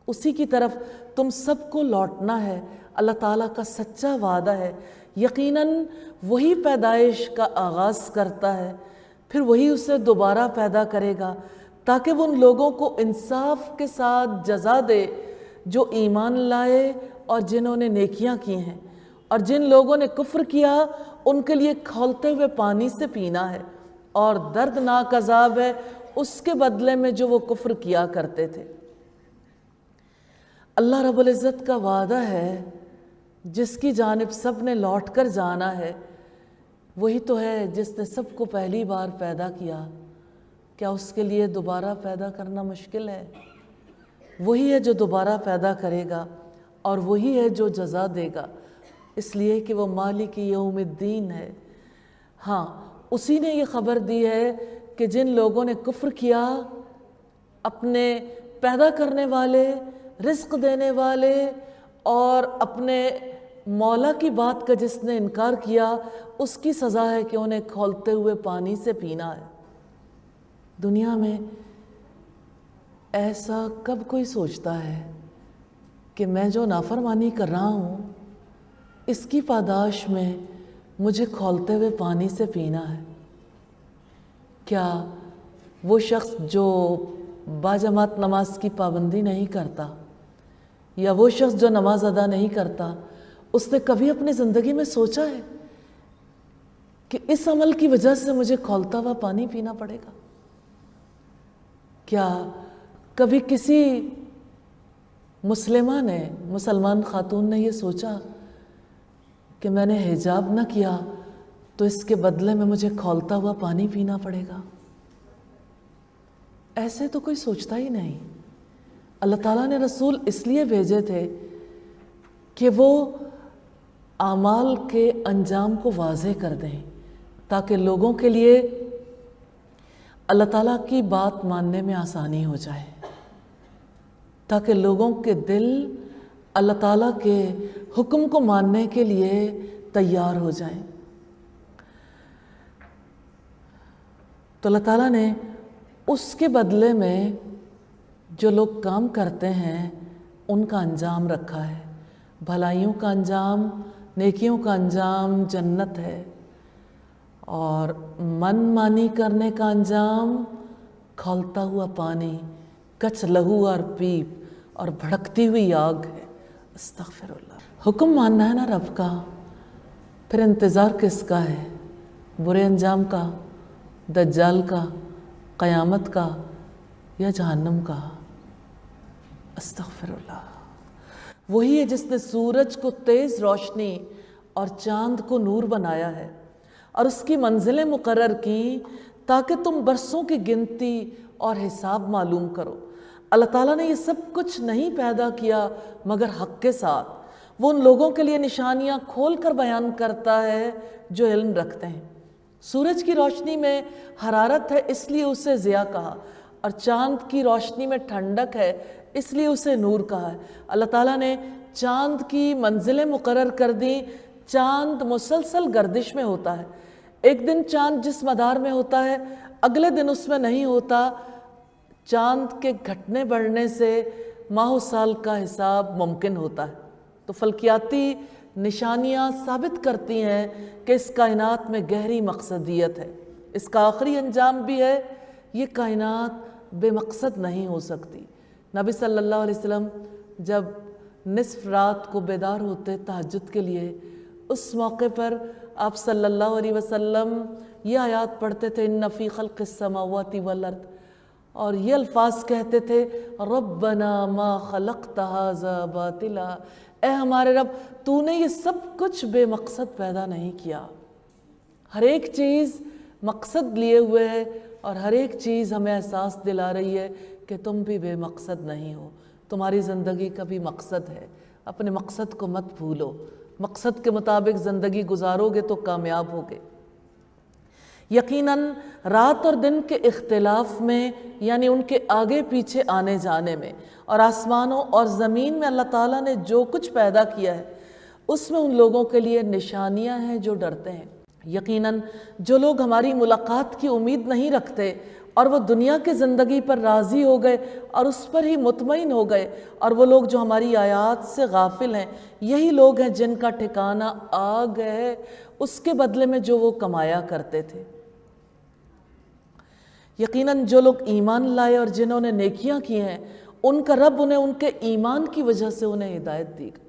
اسی کی طرف تم سب کو لوٹنا ہے۔ اللہ تعالیٰ کا سچا وعدہ ہے، یقیناً وہی پیدائش کا آغاز کرتا ہے، پھر وہی اسے دوبارہ پیدا کرے گا تاکہ وہ ان لوگوں کو انصاف کے ساتھ جزا دے جو ایمان لائے اور جنہوں نے نیکیاں کی ہیں، اور جن لوگوں نے کفر کیا ان کے لیے کھولتے ہوئے پانی سے پینا ہے اور دردناک عذاب ہے اس کے بدلے میں جو وہ کفر کیا کرتے تھے۔ اللہ رب العزت کا وعدہ ہے جس کی جانب سب نے لوٹ کر جانا ہے، وہی تو ہے جس نے سب کو پہلی بار پیدا کیا۔ کیا اس کے لیے دوبارہ پیدا کرنا مشکل ہے؟ وہی ہے جو دوبارہ پیدا کرے گا اور وہی ہے جو جزا دے گا، اس لیے کہ وہ مالک یوم الدین ہے۔ ہاں، اسی نے یہ خبر دی ہے کہ جن لوگوں نے کفر کیا، اپنے پیدا کرنے والے، رزق دینے والے اور اپنے مولا کی بات کا جس نے انکار کیا، اس کی سزا ہے کہ انہیں کھولتے ہوئے پانی سے پینا ہے۔ دنیا میں ایسا کب کوئی سوچتا ہے کہ میں جو نافرمانی کر رہا ہوں اس کی پاداش میں مجھے کھولتے ہوئے پانی سے پینا ہے؟ کیا وہ شخص جو باجماعت نماز کی پابندی نہیں کرتا یا وہ شخص جو نماز ادا نہیں کرتا، اس نے کبھی اپنی زندگی میں سوچا ہے کہ اس عمل کی وجہ سے مجھے کھولتا ہوا پانی پینا پڑے گا؟ کیا کبھی کسی مسلمان خاتون نے یہ سوچا کہ میں نے حجاب نہ کیا تو اس کے بدلے میں مجھے کھولتا ہوا پانی پینا پڑے گا؟ ایسے تو کوئی سوچتا ہی نہیں۔ اللہ تعالیٰ نے رسول اس لیے بھیجے تھے کہ وہ اعمال کے انجام کو واضح کر دیں تاکہ لوگوں کے لیے اللہ تعالیٰ کی بات ماننے میں آسانی ہو جائے، تاکہ لوگوں کے دل اللہ تعالیٰ کے حکم کو ماننے کے لیے تیار ہو جائیں۔ تو اللہ تعالیٰ نے اس کے بدلے میں جو لوگ کام کرتے ہیں ان کا انجام رکھا ہے۔ بھلائیوں کا انجام، نیکیوں کا انجام جنت ہے، اور من مانی کرنے کا انجام کھولتا ہوا پانی، کچ لہو اور پیپ اور بھڑکتی ہوئی آگ ہے۔ استغفر اللہ۔ حکم ماننا ہے نا رب کا، پھر انتظار کس کا ہے؟ برے انجام کا، دجال کا، قیامت کا یا جہنم کا؟ استغفر اللہ۔ وہی ہے جس نے سورج کو تیز روشنی اور چاند کو نور بنایا ہے اور اس کی منزلیں مقرر کی تاکہ تم برسوں کی گنتی اور حساب معلوم کرو۔ اللہ تعالیٰ نے یہ سب کچھ نہیں پیدا کیا مگر حق کے ساتھ۔ وہ ان لوگوں کے لیے نشانیاں کھول کر بیان کرتا ہے جو علم رکھتے ہیں۔ سورج کی روشنی میں حرارت ہے اس لیے اسے ضیاء کہا، اور چاند کی روشنی میں ٹھنڈک ہے اس لیے اسے نور کہا ہے۔ اللہ تعالیٰ نے چاند کی منزلیں مقرر کر دیں۔ چاند مسلسل گردش میں ہوتا ہے، ایک دن چاند جس مدار میں ہوتا ہے اگلے دن اس میں نہیں ہوتا۔ چاند کے گھٹنے بڑھنے سے ماہ و سال کا حساب ممکن ہوتا ہے۔ تو فلکیاتی نشانیاں ثابت کرتی ہیں کہ اس کائنات میں گہری مقصدیت ہے، اس کا آخری انجام بھی ہے۔ یہ کائنات بے مقصد نہیں ہو سکتی۔ نبی صلی اللہ علیہ وسلم جب نصف رات کو بیدار ہوتے تہجد کے لیے، اس موقع پر آپ صلی اللہ علیہ وسلم یہ آیات پڑھتے تھے، ان فی خلق السماوات والارض، اور یہ الفاظ کہتے تھے، ربنا ما خلقت ھذا باطلا، اے ہمارے رب تو نے یہ سب کچھ بے مقصد پیدا نہیں کیا۔ ہر ایک چیز مقصد لیے ہوئے ہے اور ہر ایک چیز ہمیں احساس دلا رہی ہے کہ تم بھی بے مقصد نہیں ہو، تمہاری زندگی کا بھی مقصد ہے۔ اپنے مقصد کو مت بھولو، مقصد کے مطابق زندگی گزارو گے تو کامیاب ہوگے۔ یقیناً رات اور دن کے اختلاف میں، یعنی ان کے آگے پیچھے آنے جانے میں، اور آسمانوں اور زمین میں اللہ تعالیٰ نے جو کچھ پیدا کیا ہے اس میں ان لوگوں کے لیے نشانیاں ہیں جو ڈرتے ہیں۔ یقیناً جو لوگ ہماری ملاقات کی امید نہیں رکھتے اور وہ دنیا کی زندگی پر راضی ہو گئے اور اس پر ہی مطمئن ہو گئے، اور وہ لوگ جو ہماری آیات سے غافل ہیں یہی لوگ ہیں جن کا ٹھکانہ آگ ہے، اس کے بدلے میں جو وہ کمایا کرتے تھے۔ یقیناً جو لوگ ایمان لائے اور جنہوں نے نیکیاں کی ہیں ان کا رب انہیں ان کے ایمان کی وجہ سے انہیں ہدایت دی گئی۔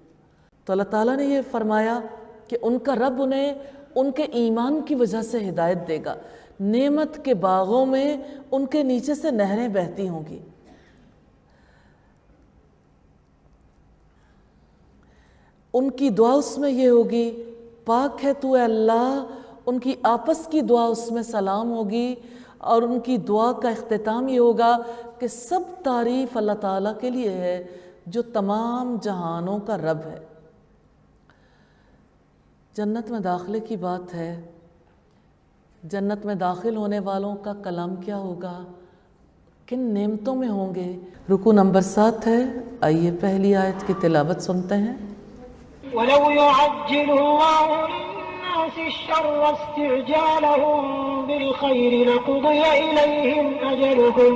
تو اللہ تعالیٰ نے یہ فرمایا کہ ان کا رب انہیں ان کے ایمان کی وجہ سے ہدایت دے گا، نعمت کے باغوں میں ان کے نیچے سے نہریں بہتی ہوں گی۔ ان کی دعا اس میں یہ ہوگی، پاک ہے تو اے اللہ، ان کی آپس کی دعا اس میں سلام ہوگی، اور ان کی دعا کا اختتام یہ ہوگا کہ سب تعریف اللہ تعالیٰ کے لیے ہے جو تمام جہانوں کا رب ہے۔ جنت میں داخلے کی بات ہے، جنت میں داخل ہونے والوں کا کلام کیا ہوگا، کن نعمتوں میں ہوں گے۔ رکوع نمبر 7 ہے، آئیے پہلی آیت کی تلاوت سنتے ہیں۔ وَلَوْ يُعَجِّلُ اللَّهُ لِلنَّاسِ الشَّرَّ اسْتِعْجَالَهُم بِالْخَيْرِ لَقُضِيَ إِلَيْهِمْ أَجَلُهُمْ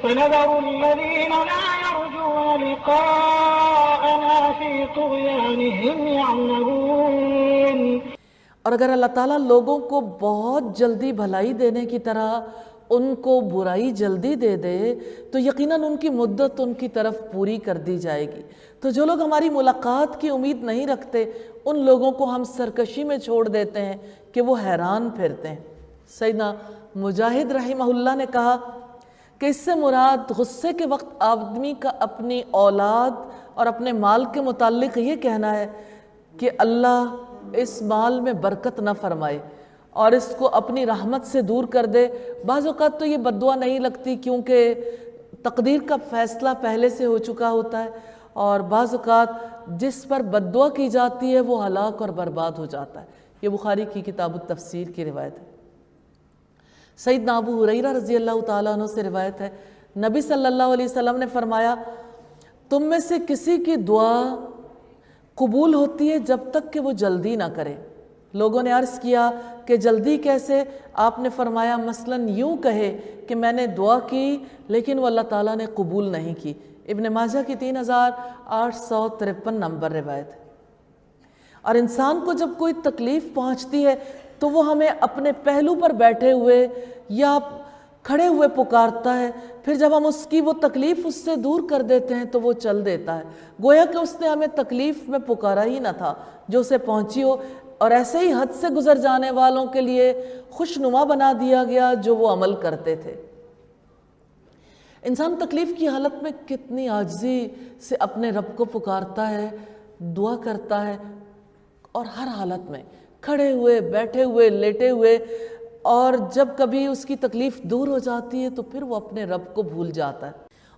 فَنَذَرُ الَّذِينَ لَا يَرْجُونَ لِقَاءَنَا فِي طُغْيَانِهِمْ يَعْمَهُونَ۔ اور اگر اللہ تعالیٰ لوگوں کو بہت جلدی بھلائی دینے کی طرح ان کو برائی جلدی دے دے تو یقیناً ان کی مدت ان کی طرف پوری کر دی جائے گی۔ تو جو لوگ ہماری ملاقات کی امید نہیں رکھتے ان لوگوں کو ہم سرکشی میں چھوڑ دیتے ہیں کہ وہ حیران پھرتے ہیں۔ سیدنا مجاہد رحمہ اللہ نے کہا کہ اس سے مراد غصے کے وقت آدمی کا اپنی اولاد اور اپنے مال کے متعلق یہ کہنا ہے کہ اللہ اس مال میں برکت نہ فرمائے اور اس کو اپنی رحمت سے دور کر دے۔ بعض اوقات تو یہ بد دعا نہیں لگتی کیونکہ تقدیر کا فیصلہ پہلے سے ہو چکا ہوتا ہے، اور بعض اوقات جس پر بد دعا کی جاتی ہے وہ ہلاک اور برباد ہو جاتا ہے۔ یہ بخاری کی کتاب التفسیر کی روایت ہے۔ سیدنا ابو ہریرہ رضی اللہ تعالیٰ عنہ سے روایت ہے، نبی صلی اللہ علیہ وسلم نے فرمایا، تم میں سے کسی کی دعا قبول ہوتی ہے جب تک کہ وہ جلدی نہ کرے۔ لوگوں نے عرض کیا کہ جلدی کیسے؟ آپ نے فرمایا مثلاً یوں کہے کہ میں نے دعا کی لیکن وہ اللہ تعالیٰ نے قبول نہیں کی۔ ابن ماجہ کی 3853 نمبر روایت ہے۔ اور انسان کو جب کوئی تکلیف پہنچتی ہے تو وہ ہمیں اپنے پہلو پر بیٹھے ہوئے یا کھڑے ہوئے پکارتا ہے، پھر جب ہم اس کی وہ تکلیف اس سے دور کر دیتے ہیں تو وہ چل دیتا ہے، گویا کہ اس نے ہمیں تکلیف میں پکارا ہی نہ تھا جو اسے پہنچی ہو، اور ایسے ہی حد سے گزر جانے والوں کے لیے خوشنما بنا دیا گیا جو وہ عمل کرتے تھے۔ انسان تکلیف کی حالت میں کتنی عاجزی سے اپنے رب کو پکارتا ہے، دعا کرتا ہے، اور ہر حالت میں کھڑے ہوئے، بیٹھے ہوئے، لیٹے ہوئے، اور جب کبھی اس کی تکلیف دور ہو جاتی ہے تو پھر وہ اپنے رب کو بھول جاتا ہے۔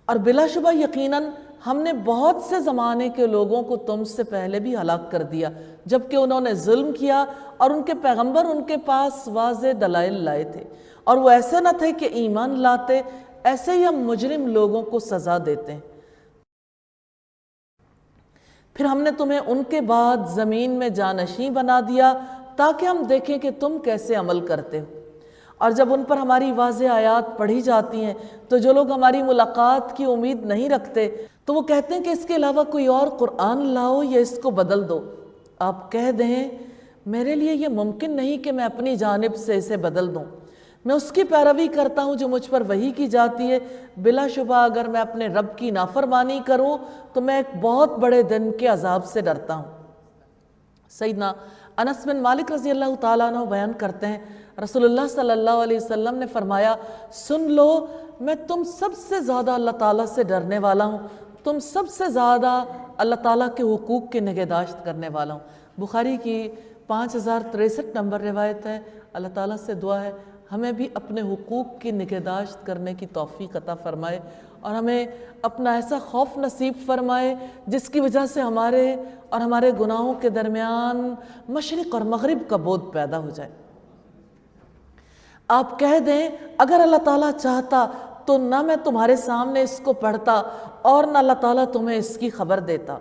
اور بلا شبہ یقیناً ہم نے بہت سے زمانے کے لوگوں کو تم سے پہلے بھی ہلاک کر دیا جبکہ انہوں نے ظلم کیا اور ان کے پیغمبر ان کے پاس واضح دلائل لائے تھے، اور وہ ایسے نہ تھے کہ ایمان لاتے۔ ایسے ہی ہم مجرم لوگوں کو سزا دیتے ہیں۔ پھر ہم نے تمہیں ان کے بعد زمین میں جانشین بنا دیا تاکہ ہم دیکھیں کہ تم کیسے عمل کرتے ہو، اور جب ان پر ہماری واضح آیات پڑھی جاتی ہیں تو جو لوگ ہماری ملاقات کی امید نہیں رکھتے تو وہ کہتے ہیں کہ اس کے علاوہ کوئی اور قرآن لاؤ یا اس کو بدل دو۔ آپ کہہ دیں میرے لیے یہ ممکن نہیں کہ میں اپنی جانب سے اسے بدل دوں، میں اس کی پیروی کرتا ہوں جو مجھ پر وحی کی جاتی ہے۔ بلا شبہ اگر میں اپنے رب کی نافرمانی کروں تو میں ایک بہت بڑے دن کے عذاب سے ڈرتا ہوں۔ سیدنا انس بن مالک رضی اللہ تعالیٰ عنہ بیان کرتے ہیں، رسول اللہ صلی اللہ علیہ وسلم نے فرمایا، سن لو میں تم سب سے زیادہ اللہ تعالیٰ سے ڈرنے والا ہوں، تم سب سے زیادہ اللہ تعالیٰ کے حقوق کی نگہداشت کرنے والا ہوں۔ بخاری کی 5063 نمبر روایت ہے۔ اللہ تعالیٰ سے دعا ہے ہمیں بھی اپنے حقوق کی نگہداشت کرنے کی توفیق عطا فرمائے، اور ہمیں اپنا ایسا خوف نصیب فرمائے جس کی وجہ سے ہمارے اور ہمارے گناہوں کے درمیان مشرق اور مغرب کا بعد پیدا ہو جائے۔ آپ کہہ دیں اگر اللہ تعالیٰ چاہتا تو نہ میں تمہارے سامنے اس کو پڑھتا اور نہ اللہ تعالیٰ تمہیں اس کی خبر دیتا۔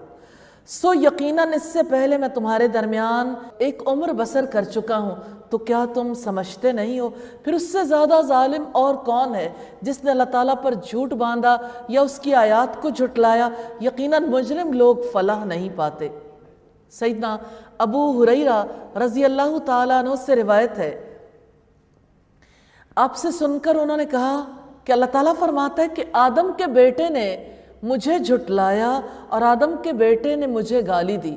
سو یقیناً اس سے پہلے میں تمہارے درمیان ایک عمر بسر کر چکا ہوں، تو کیا تم سمجھتے نہیں ہو؟ پھر اس سے زیادہ ظالم اور کون ہے جس نے اللہ تعالیٰ پر جھوٹ باندھا یا اس کی آیات کو جھٹلایا؟ یقیناً مجرم لوگ فلاح نہیں پاتے۔ سیدنا ابو ہریرہ رضی اللہ تعالیٰ عنہ سے روایت ہے، آپ سے سن کر انہوں نے کہا کہ اللہ تعالیٰ فرماتا ہے کہ آدم کے بیٹے نے مجھے جھٹلایا اور آدم کے بیٹے نے مجھے گالی دی،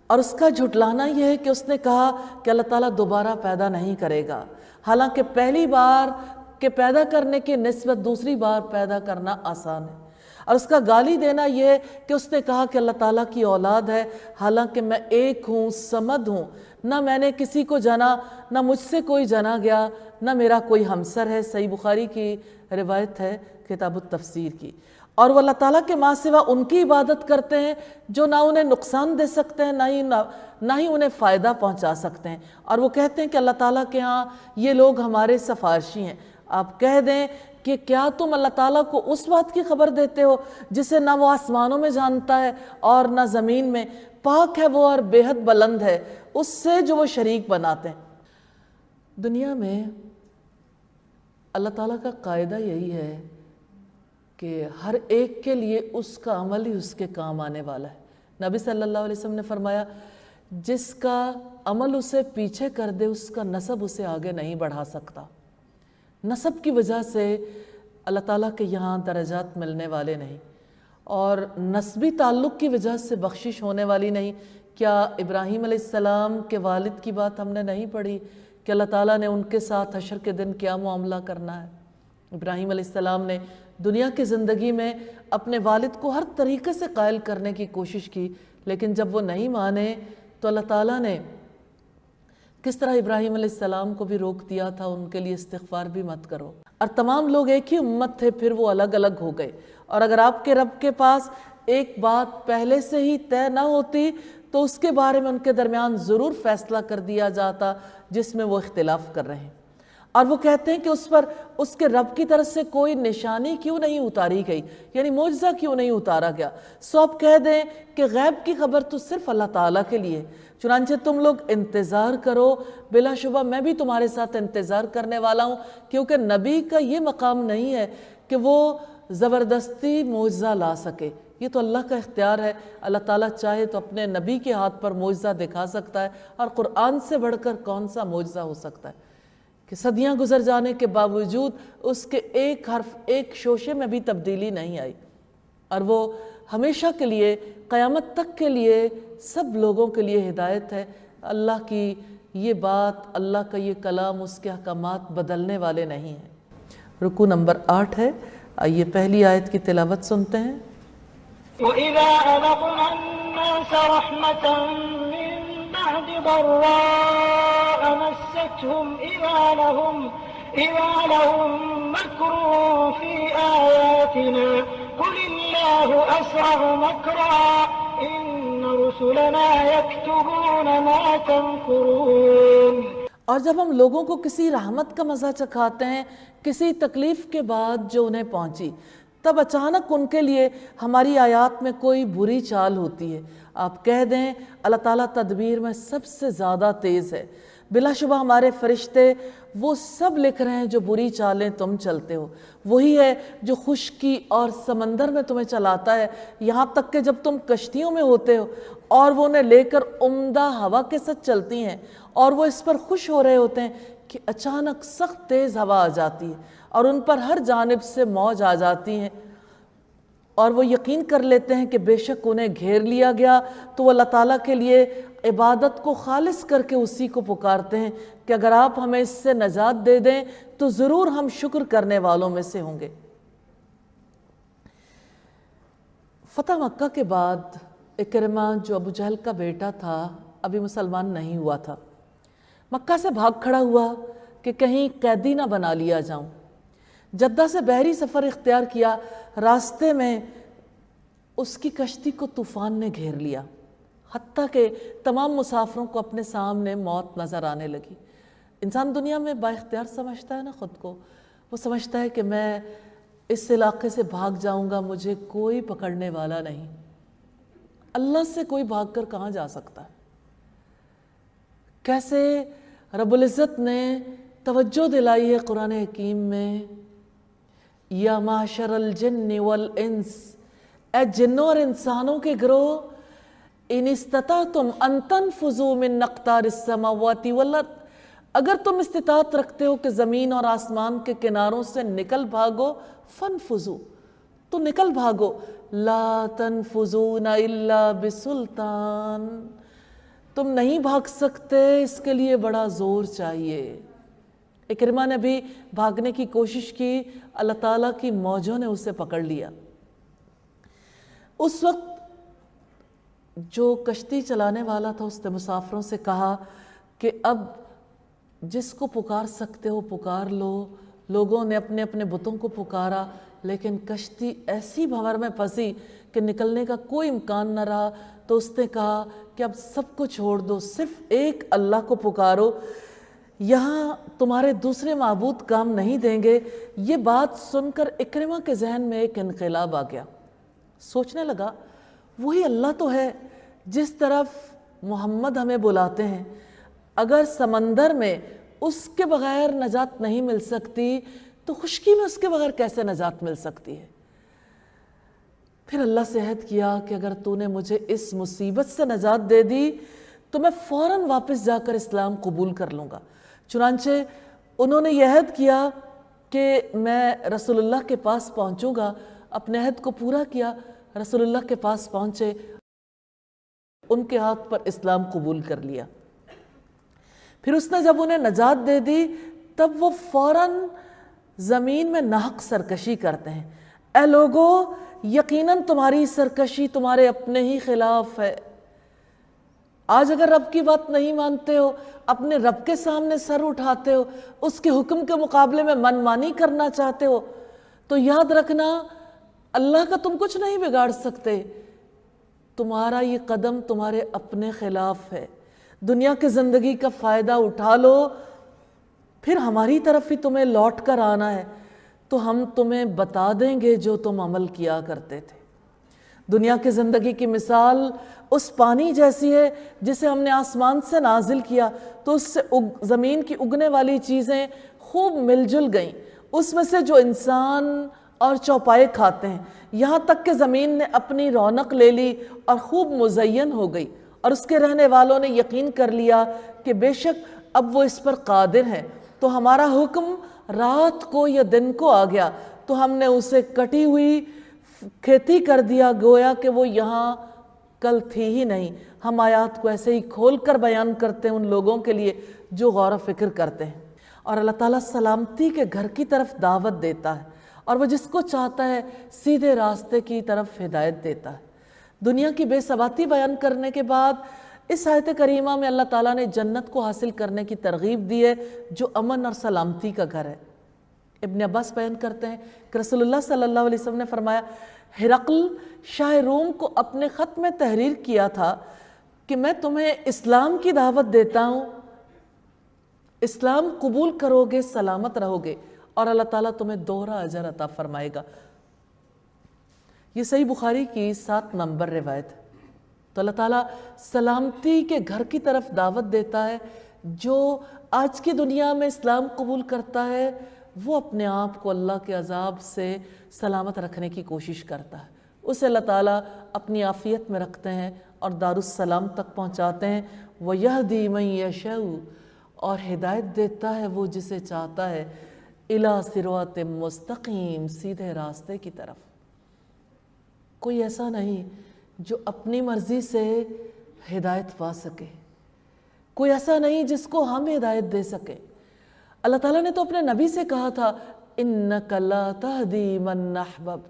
اور اس کا جھٹلانا یہ ہے کہ اس نے کہا کہ اللہ تعالیٰ دوبارہ پیدا نہیں کرے گا، حالانکہ پہلی بار کے پیدا کرنے کی نسبت دوسری بار پیدا کرنا آسان ہے۔ اور اس کا گالی دینا یہ ہے کہ اس نے کہا کہ اللہ تعالیٰ کی اولاد ہے، حالانکہ میں ایک ہوں، صمد ہوں، نہ میں نے کسی کو جنا، نہ مجھ سے کوئی جنا گیا، نہ میرا کوئی ہمسر ہے۔ صحیح بخاری کی روایت ہے کتاب التفسیر کی۔ اور وہ اللہ تعالیٰ کے ماں سوا ان کی عبادت کرتے ہیں جو نہ انہیں نقصان دے سکتے ہیں نہ ہی انہیں فائدہ پہنچا سکتے ہیں، اور وہ کہتے ہیں کہ اللہ تعالیٰ کے ہاں یہ لوگ ہمارے سفارشی ہیں۔ آپ کہہ دیں کہ کیا تم اللہ تعالیٰ کو اس بات کی خبر دیتے ہو جسے نہ وہ آسمانوں میں جانتا ہے اور نہ زمین میں؟ پاک ہے وہ اور بے حد بلند ہے اس سے جو وہ شریک بناتے ہیں۔ دنیا میں اللہ تعالیٰ کا قاعدہ یہی ہے کہ ہر ایک کے لیے اس کا عمل ہی اس کے کام آنے والا ہے۔ نبی صلی اللہ علیہ وسلم نے فرمایا، جس کا عمل اسے پیچھے کر دے اس کا نسب اسے آگے نہیں بڑھا سکتا۔ نسب کی وجہ سے اللہ تعالیٰ کے یہاں درجات ملنے والے نہیں، اور نسبی تعلق کی وجہ سے بخشش ہونے والی نہیں۔ کیا ابراہیم علیہ السلام کے والد کی بات ہم نے نہیں پڑھی کہ اللہ تعالیٰ نے ان کے ساتھ حشر کے دن کیا معاملہ کرنا ہے؟ ابراہیم علیہ السلام نے دنیا کی زندگی میں اپنے والد کو ہر طریقے سے قائل کرنے کی کوشش کی، لیکن جب وہ نہیں مانے تو اللہ تعالیٰ نے کس طرح ابراہیم علیہ السلام کو بھی روک دیا تھا، ان کے لیے استغفار بھی مت کرو۔ اور تمام لوگ ایک ہی امت تھے، پھر وہ الگ الگ ہو گئے۔ اور اگر آپ کے رب کے پاس ایک بات پہلے سے ہی طے نہ ہوتی تو اس کے بارے میں ان کے درمیان ضرور فیصلہ کر دیا جاتا جس میں وہ اختلاف کر رہے ہیں۔ اور وہ کہتے ہیں کہ اس پر اس کے رب کی طرف سے کوئی نشانی کیوں نہیں اتاری گئی، یعنی معجزہ کیوں نہیں اتارا گیا؟ سو آپ کہہ دیں کہ غیب کی خبر تو صرف اللہ تعالیٰ کے لیے، چنانچہ تم لوگ انتظار کرو، بلا شبہ میں بھی تمہارے ساتھ انتظار کرنے والا ہوں، کیونکہ نبی کا یہ مقام نہیں ہے کہ وہ زبردستی معجزہ لا سکے، یہ تو اللہ کا اختیار ہے۔ اللہ تعالیٰ چاہے تو اپنے نبی کے ہاتھ پر معجزہ دکھا سکتا ہے، اور قرآن سے بڑھ کر کون سا معجزہ ہو سکتا ہے کہ صدیاں گزر جانے کے باوجود اس کے ایک حرف ایک شوشے میں بھی تبدیلی نہیں آئی، اور وہ ہمیشہ کے لیے قیامت تک کے لیے سب لوگوں کے لیے ہدایت ہے۔ اللہ کی یہ بات، اللہ کا یہ کلام، اس کے احکامات بدلنے والے نہیں ہیں۔ رکوع نمبر 8 ہے، آئیے پہلی آیت کی تلاوت سنتے ہیں۔ وَإِذَا أَذَقْنَا النَّاسَ رَحْمَةً مِّن بَعْدِ ضَرَّاءَ مَسَّتْهُمْ إِذَا لَهُم مَّكْرٌ فِي آيَاتِنَا قُلِ اللَّهُ أَسْرَعُ مَكْرًا إِنَّ رُسُلَنَا يَكْتُبُونَ مَا تَمْكُرُونَ۔ اور جب ہم لوگوں کو کسی رحمت کا مزہ چکھاتے ہیں، کسی تکلیف کے بعد جو انہیں پہنچی، تب اچانک ان کے لیے ہماری آیات میں کوئی بری چال ہوتی ہے۔ آپ کہہ دیں اللہ تعالیٰ تدبیر میں سب سے زیادہ تیز ہے، بلا شبہ ہمارے فرشتے وہ سب لکھ رہے ہیں جو بری چالیں تم چلتے ہو۔ وہی ہے جو خشکی اور سمندر میں تمہیں چلاتا ہے، یہاں تک کہ جب تم کشتیوں میں ہوتے ہو اور وہ انہیں لے کر عمدہ ہوا کے ساتھ چلتی ہیں، اور وہ اس پر خوش ہو رہے ہوتے ہیں کہ اچانک سخت تیز ہوا آ جاتی ہے اور ان پر ہر جانب سے موج آ جاتی ہیں، اور وہ یقین کر لیتے ہیں کہ بے شک انہیں گھیر لیا گیا، تو وہ اللہ تعالیٰ کے لیے عبادت کو خالص کر کے اسی کو پکارتے ہیں کہ اگر آپ ہمیں اس سے نجات دے دیں تو ضرور ہم شکر کرنے والوں میں سے ہوں گے۔ فتح مکہ کے بعد اکرمہ جو ابو جہل کا بیٹا تھا ابھی مسلمان نہیں ہوا تھا، مکہ سے بھاگ کھڑا ہوا کہ کہیں قیدی نہ بنا لیا جاؤں۔ جدہ سے بحری سفر اختیار کیا، راستے میں اس کی کشتی کو طوفان نے گھیر لیا، حتیٰ کہ تمام مسافروں کو اپنے سامنے موت نظر آنے لگی۔ انسان دنیا میں با اختیار سمجھتا ہے نا خود کو، وہ سمجھتا ہے کہ میں اس علاقے سے بھاگ جاؤں گا، مجھے کوئی پکڑنے والا نہیں۔ اللہ سے کوئی بھاگ کر کہاں جا سکتا ہے؟ کیسے رب العزت نے توجہ دلائی ہے قرآن حکیم میں، یا معشر الجن والانس، اے جنوں اور انسانوں کے گروہ، ان استطعتم ان تنفذوا من اقطار السماوات والارض، اگر تم استطاعت رکھتے ہو کہ زمین اور آسمان کے کناروں سے نکل بھاگو، فانفذوا، تو نکل بھاگو، لا تنفذون الا بسلطان، تم نہیں بھاگ سکتے، اس کے لیے بڑا زور چاہیے۔ اکرمہ نے بھی بھاگنے کی کوشش کی، اللہ تعالیٰ کی موجوں نے اسے پکڑ لیا۔ اس وقت جو کشتی چلانے والا تھا اس نے مسافروں سے کہا کہ اب جس کو پکار سکتے ہو پکار لو۔ لوگوں نے اپنے اپنے بتوں کو پکارا، لیکن کشتی ایسی بھنور میں پھنسی کہ نکلنے کا کوئی امکان نہ رہا۔ تو اس نے کہا کہ اب سب کو چھوڑ دو، صرف ایک اللہ کو پکارو، یہاں تمہارے دوسرے معبود کام نہیں دیں گے۔ یہ بات سن کر اکرمہ کے ذہن میں ایک انقلاب آ گیا، سوچنے لگا وہی اللہ تو ہے جس طرف محمد ہمیں بلاتے ہیں، اگر سمندر میں اس کے بغیر نجات نہیں مل سکتی تو خشکی میں اس کے بغیر کیسے نجات مل سکتی ہے؟ پھر اللہ سے عہد کیا کہ اگر تو نے مجھے اس مصیبت سے نجات دے دی تو میں فوراً واپس جا کر اسلام قبول کر لوں گا۔ چنانچہ انہوں نے یہ عہد کیا کہ میں رسول اللہ کے پاس پہنچوں گا، اپنے عہد کو پورا کیا، رسول اللہ کے پاس پہنچے، ان کے ہاتھ پر اسلام قبول کر لیا۔ پھر اس نے جب انہیں نجات دے دی تب وہ فوراً زمین میں ناحق سرکشی کرتے ہیں۔ اے لوگو، یقیناً تمہاری سرکشی تمہارے اپنے ہی خلاف ہے۔ آج اگر رب کی بات نہیں مانتے ہو، اپنے رب کے سامنے سر اٹھاتے ہو، اس کے حکم کے مقابلے میں من مانی کرنا چاہتے ہو، تو یاد رکھنا اللہ کا تم کچھ نہیں بگاڑ سکتے، تمہارا یہ قدم تمہارے اپنے خلاف ہے۔ دنیا کی زندگی کا فائدہ اٹھا لو، پھر ہماری طرف ہی تمہیں لوٹ کر آنا ہے، تو ہم تمہیں بتا دیں گے جو تم عمل کیا کرتے تھے۔ دنیا کی زندگی کی مثال اس پانی جیسی ہے جسے ہم نے آسمان سے نازل کیا تو اس سے زمین کی اگنے والی چیزیں خوب مل جل گئیں، اس میں سے جو انسان اور چوپائے کھاتے ہیں، یہاں تک کہ زمین نے اپنی رونق لے لی اور خوب مزین ہو گئی، اور اس کے رہنے والوں نے یقین کر لیا کہ بے شک اب وہ اس پر قادر ہیں۔ تو ہمارا حکم رات کو یا دن کو آ گیا تو ہم نے اسے کٹی ہوئی کھیتی کر دیا، گویا کہ وہ یہاں کل تھی ہی نہیں۔ ہم آیات کو ایسے ہی کھول کر بیان کرتے ہیں ان لوگوں کے لیے جو غور و فکر کرتے ہیں۔ اور اللہ تعالیٰ سلامتی کے گھر کی طرف دعوت دیتا ہے، اور وہ جس کو چاہتا ہے سیدھے راستے کی طرف ہدایت دیتا ہے۔ دنیا کی بے ثباتی بیان کرنے کے بعد اس آیت کریمہ میں اللہ تعالیٰ نے جنت کو حاصل کرنے کی ترغیب دی ہے جو امن اور سلامتی کا گھر ہے۔ ابن عباس بیان کرتے ہیں کہ رسول اللہ صلی اللہ علیہ وسلم نے فرمایا، ہرقل شاہ روم کو اپنے خط میں تحریر کیا تھا کہ میں تمہیں اسلام کی دعوت دیتا ہوں، اسلام قبول کرو گے سلامت رہو گے اور اللہ تعالیٰ تمہیں دوہرا اجر عطا فرمائے گا۔ یہ صحیح بخاری کی 7 نمبر روایت ہے۔ تو اللہ تعالیٰ سلامتی کے گھر کی طرف دعوت دیتا ہے۔ جو آج کی دنیا میں اسلام قبول کرتا ہے وہ اپنے آپ کو اللہ کے عذاب سے سلامت رکھنے کی کوشش کرتا ہے، اسے اللہ تعالیٰ اپنی عافیت میں رکھتے ہیں اور دارالسلام تک پہنچاتے ہیں۔ وَيَهْدِي مَن يَشَاءُ، اور ہدایت دیتا ہے وہ جسے چاہتا ہے، إِلَى صِرَاطٍ مستقیم، سیدھے راستے کی طرف۔ کوئی ایسا نہیں جو اپنی مرضی سے ہدایت پا سکے، کوئی ایسا نہیں جس کو ہم ہدایت دے سکے۔ اللہ تعالیٰ نے تو اپنے نبی سے کہا تھا، إِنَّكَ لَا تَهْدِي مَنْ أَحْبَبْتَ،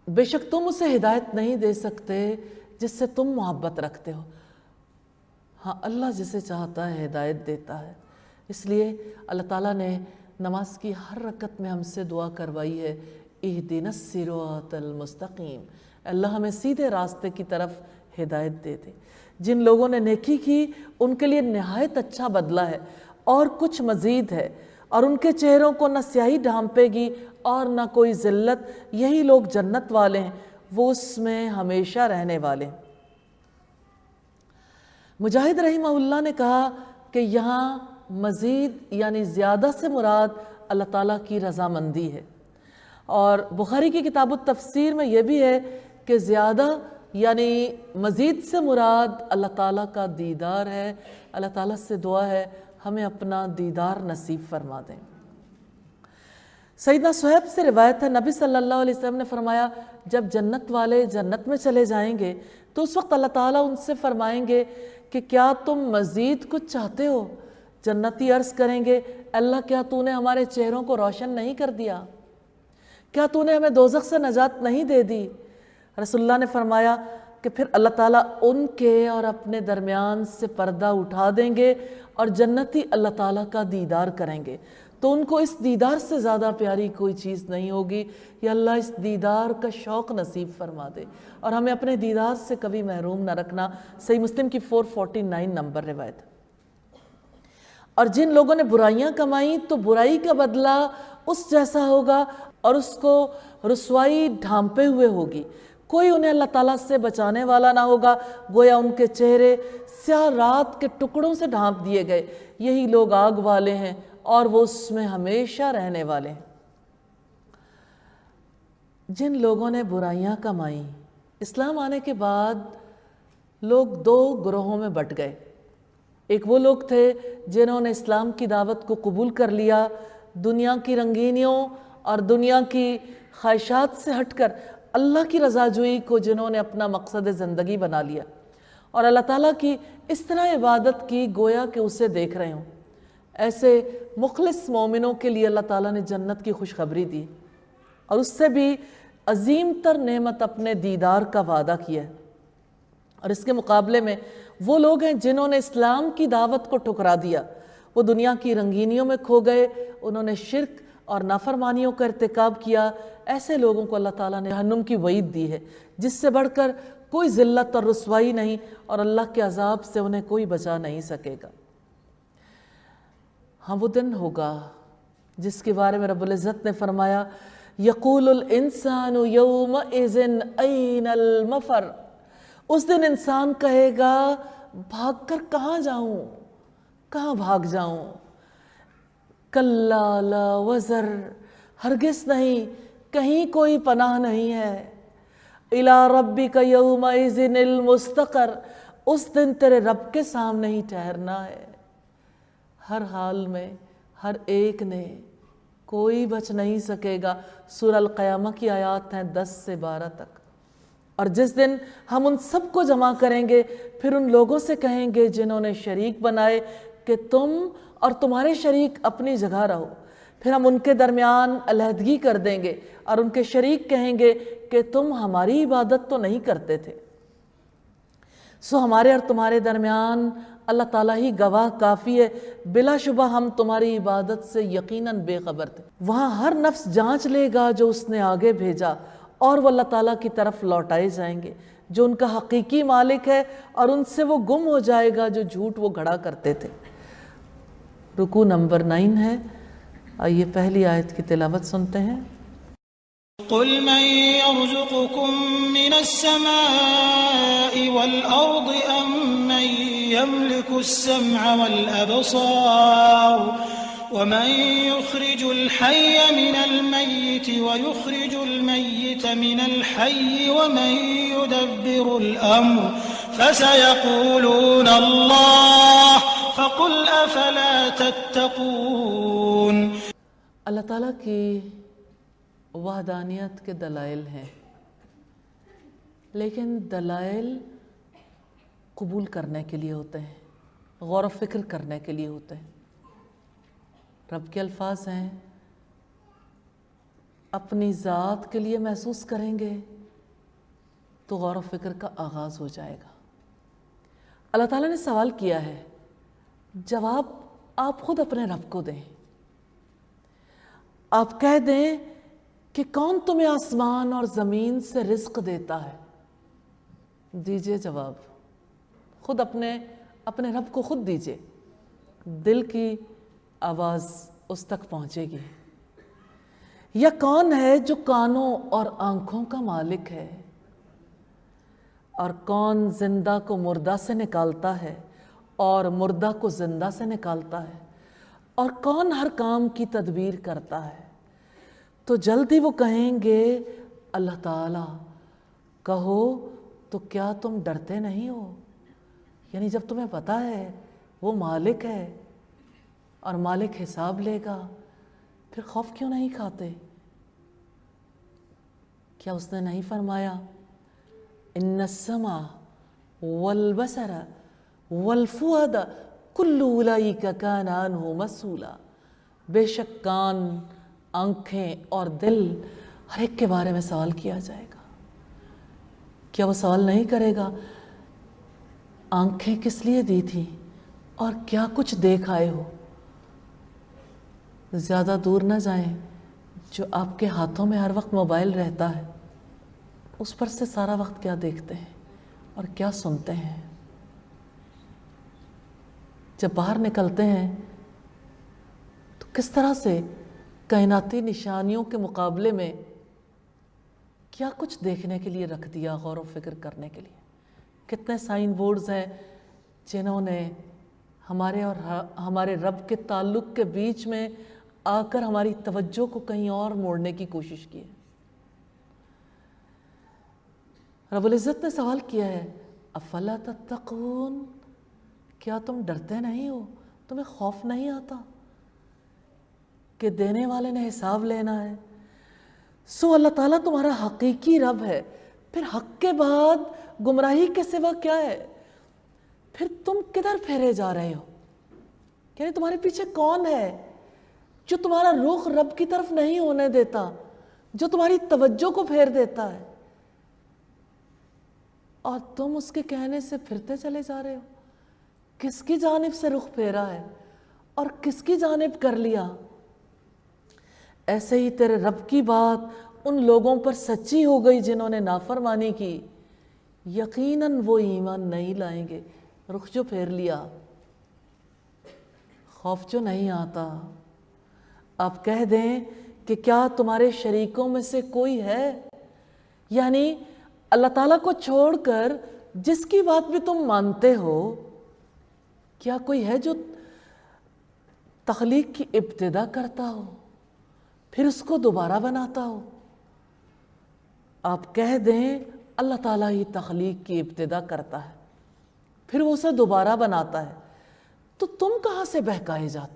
بے شک تم اسے ہدایت نہیں دے سکتے جس سے تم محبت رکھتے ہو، ہاں اللہ جسے چاہتا ہے ہدایت دیتا ہے۔ اس لیے اللہ تعالیٰ نے نماز کی ہر رکعت میں ہم سے دعا کروائی ہے، اہدنا الصراط المستقیم، اللہ ہمیں سیدھے راستے کی طرف ہدایت دے دے۔ جن لوگوں نے نیکی کی ان کے لیے نہایت اچھا بدلہ ہے اور کچھ مزید ہے، اور ان کے چہروں کو نہ سیاہی ڈھانپے گی اور نہ کوئی ذلت، یہی لوگ جنت والے ہیں۔ وہ اس میں ہمیشہ رہنے والے۔ مجاہد رحمہ اللہ نے کہا کہ یہاں مزید یعنی زیادہ سے مراد اللہ تعالیٰ کی رضامندی ہے، اور بخاری کی کتاب التفسیر میں یہ بھی ہے کہ زیادہ یعنی مزید سے مراد اللہ تعالیٰ کا دیدار ہے۔ اللہ تعالیٰ سے دعا ہے ہمیں اپنا دیدار نصیب فرما دیں۔ سیدنا صہیب سے روایت ہے، نبی صلی اللہ علیہ وسلم نے فرمایا جب جنت والے جنت میں چلے جائیں گے تو اس وقت اللہ تعالیٰ ان سے فرمائیں گے کہ کیا تم مزید کچھ چاہتے ہو؟ جنتی عرض کریں گے اللہ کیا تو نے ہمارے چہروں کو روشن نہیں کر دیا؟ کیا تو نے ہمیں دوزخ سے نجات نہیں دے دی؟ رسول اللہ نے فرمایا کہ پھر اللہ تعالیٰ ان کے اور اپنے درمیان سے پردہ اٹھا دیں گے اور جنتی اللہ تعالیٰ کا دیدار کریں گے، تو ان کو اس دیدار سے زیادہ پیاری کوئی چیز نہیں ہوگی۔ یا اللہ اس دیدار کا شوق نصیب فرما دے اور ہمیں اپنے دیدار سے کبھی محروم نہ رکھنا۔ صحیح مسلم کی 449 نمبر روایت۔ اور جن لوگوں نے برائیاں کمائیں تو برائی کا بدلہ اس جیسا ہوگا اور اس کو رسوائی ڈھانپے ہوئے ہوگی، کوئی انہیں اللہ تعالیٰ سے بچانے والا نہ ہوگا، گویا ان کے چہرے سیاہ رات کے ٹکڑوں سے ڈھانپ دیے گئے۔ یہی لوگ آگ والے ہیں اور وہ اس میں ہمیشہ رہنے والے ہیں۔ جن لوگوں نے برائیاں کمائیں، اسلام آنے کے بعد لوگ دو گروہوں میں بٹ گئے۔ ایک وہ لوگ تھے جنہوں نے اسلام کی دعوت کو قبول کر لیا، دنیا کی رنگینیوں اور دنیا کی خواہشات سے ہٹ کر اللہ کی رضا جوئی کو جنہوں نے اپنا مقصد زندگی بنا لیا اور اللہ تعالیٰ کی اس طرح عبادت کی گویا کہ اسے دیکھ رہے ہوں۔ ایسے مخلص مومنوں کے لیے اللہ تعالیٰ نے جنت کی خوشخبری دی اور اس سے بھی عظیم تر نعمت اپنے دیدار کا وعدہ کیا ہے۔ اور اس کے مقابلے میں وہ لوگ ہیں جنہوں نے اسلام کی دعوت کو ٹھکرا دیا، وہ دنیا کی رنگینیوں میں کھو گئے، انہوں نے شرک اور نافرمانیوں کا ارتکاب کیا۔ ایسے لوگوں کو اللہ تعالیٰ نے جہنم کی وعید دی ہے جس سے بڑھ کر کوئی ذلت اور رسوائی نہیں، اور اللہ کے عذاب سے انہیں کوئی بچا نہیں سکے گا۔ ہاں وہ دن ہوگا جس کے بارے میں رب العزت نے فرمایا یقول الانسان یومئذ این المفر، اس دن انسان کہے گا بھاگ کر کہاں جاؤں، کہاں بھاگ جاؤں۔ کلا لا وزر، ہرگز نہیں، کہیں کوئی پناہ نہیں ہے۔ الی ربک یومئذ المستقر، اس دن تیرے رب کے سامنے ہی ٹھہرنا ہے۔ ہر حال میں ہر ایک نے، کوئی بچ نہیں سکے گا۔ سورہ القیامہ کی آیات ہیں 10 سے 12 تک۔ اور جس دن ہم ان سب کو جمع کریں گے، پھر ان لوگوں سے کہیں گے جنہوں نے شریک بنائے کہ تم اور تمہارے شریک اپنی جگہ رہو۔ پھر ہم ان کے درمیان علیحدگی کر دیں گے اور ان کے شریک کہیں گے کہ تم ہماری عبادت تو نہیں کرتے تھے، سو ہمارے اور تمہارے درمیان اللہ تعالیٰ ہی گواہ کافی ہے، بلا شبہ ہم تمہاری عبادت سے یقیناً بے خبر تھے۔ وہاں ہر نفس جانچ لے گا جو اس نے آگے بھیجا، اور وہ اللہ تعالیٰ کی طرف لوٹائے جائیں گے جو ان کا حقیقی مالک ہے، اور ان سے وہ گم ہو جائے گا جو جھوٹ وہ گھڑا کرتے تھے۔ رکوع نمبر 9 ہے، آئیے پہلی آیت کی تلاوت سنتے ہیں۔ قل من يرزقكم من السماء والأرض أم من يملك السمع والأبصار ومن يخرج الحي من الميت ويخرج الميت من الحي ومن يدبر الأمر فسيقولون الله فقل أفلا تتقون۔ اللہ تعالیٰ کی وحدانیت کے دلائل ہیں، لیکن دلائل قبول کرنے کے لیے ہوتے ہیں، غور و فکر کرنے کے لیے ہوتے ہیں۔ رب کے الفاظ ہیں، اپنی ذات کے لیے محسوس کریں گے تو غور و فکر کا آغاز ہو جائے گا۔ اللہ تعالیٰ نے سوال کیا ہے، جواب آپ خود اپنے رب کو دیں۔ آپ کہہ دیں کہ کون تمہیں آسمان اور زمین سے رزق دیتا ہے؟ دیجئے جواب، خود اپنے رب کو خود دیجئے، دل کی آواز اس تک پہنچے گی۔ یا کون ہے جو کانوں اور آنکھوں کا مالک ہے؟ اور کون زندہ کو مردہ سے نکالتا ہے اور مردہ کو زندہ سے نکالتا ہے، اور کون ہر کام کی تدبیر کرتا ہے۔ تو جلدی وہ کہیں گے اللہ تعالیٰ، کہو تو کیا تم ڈرتے نہیں ہو؟ یعنی جب تمہیں پتہ ہے وہ مالک ہے اور مالک حساب لے گا، پھر خوف کیوں نہیں کھاتے؟ کیا اس نے نہیں فرمایا ان السمع والبصر والفؤاد کل اولئک کان عنہ مسئولا، بے شک کان، آنکھیں اور دل ہر ایک کے بارے میں سوال کیا جائے گا۔ کیا وہ سوال نہیں کرے گا آنکھیں کس لیے دی تھی اور کیا کچھ دیکھ آئے ہو؟ زیادہ دور نہ جائیں، جو آپ کے ہاتھوں میں ہر وقت موبائل رہتا ہے، اس پر سے سارا وقت کیا دیکھتے ہیں اور کیا سنتے ہیں؟ جب باہر نکلتے ہیں تو کس طرح سے کائناتی نشانیوں کے مقابلے میں کیا کچھ دیکھنے کے لیے رکھ دیا، غور و فکر کرنے کے لیے؟ کتنے سائن بورڈز ہیں جنہوں نے ہمارے اور ہمارے رب کے تعلق کے بیچ میں آ کر ہماری توجہ کو کہیں اور موڑنے کی کوشش کی ہے۔ رب العزت نے سوال کیا ہے افلا تتقون، کیا تم ڈرتے نہیں ہو؟ تمہیں خوف نہیں آتا کہ دینے والے نے حساب لینا ہے؟ سو اللہ تعالیٰ تمہارا حقیقی رب ہے، پھر حق کے بعد گمراہی کے سوا کیا ہے؟ پھر تم کدھر پھیرے جا رہے ہو؟ یعنی تمہارے پیچھے کون ہے جو تمہارا رخ رب کی طرف نہیں ہونے دیتا، جو تمہاری توجہ کو پھیر دیتا ہے، اور تم اس کے کہنے سے پھرتے چلے جا رہے ہو؟ کس کی جانب سے رخ پھیرا ہے اور کس کی جانب کر لیا؟ ایسے ہی تیرے رب کی بات ان لوگوں پر سچی ہو گئی جنہوں نے نافرمانی کی، یقیناً وہ ایمان نہیں لائیں گے۔ رخ جو پھیر لیا، خوف جو نہیں آتا، آپ کہہ دیں کہ کیا تمہارے شریکوں میں سے کوئی ہے، یعنی اللہ تعالیٰ کو چھوڑ کر جس کی بات بھی تم مانتے ہو، کیا کوئی ہے جو تخلیق کی ابتدا کرتا ہو پھر اس کو دوبارہ بناتا ہو؟ آپ کہہ دیں اللہ تعالیٰ ہی تخلیق کی ابتدا کرتا ہے، پھر وہ اسے دوبارہ بناتا ہے، تو تم کہاں سے بہکائے جاتے؟